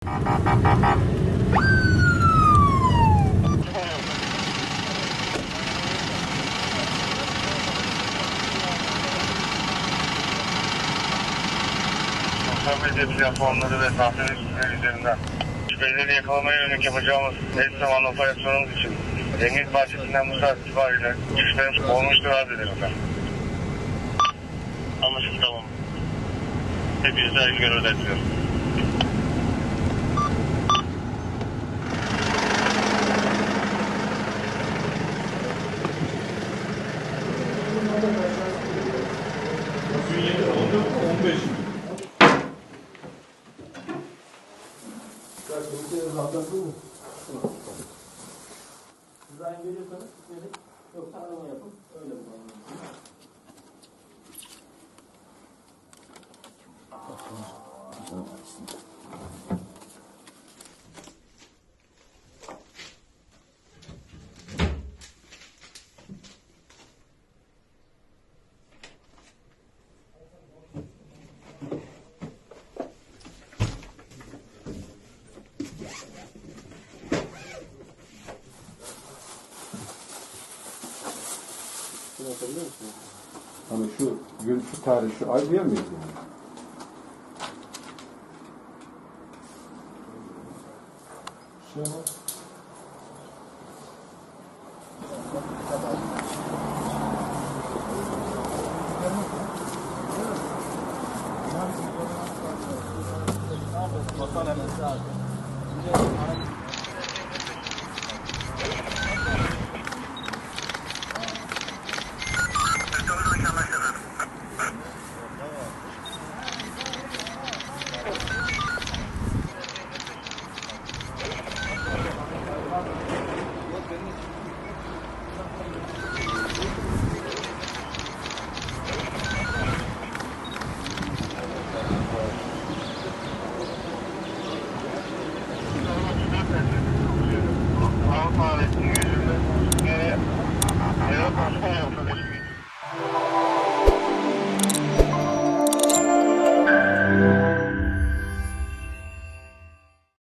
Sosyal medya platformları ve sahte siteler üzerinden şüphelileri yakalamaya yönelik yapacağımız eş zamanlı operasyonumuz için Emniyet Bahçesi'nden bu saat itibariyle şüpheli olmuştur arz edelim efendim. Anlaşıldı, tamam. Hepinize iyi görevler diliyorum. Sizden geliyorsanız gitmedik. Yoksa arama yapın. Öyle bulalım. Anlatabiliyor musunuz? Hani şu gün, şu tarih, şu ay diyemeyiz yani. Şöyle. Avrupa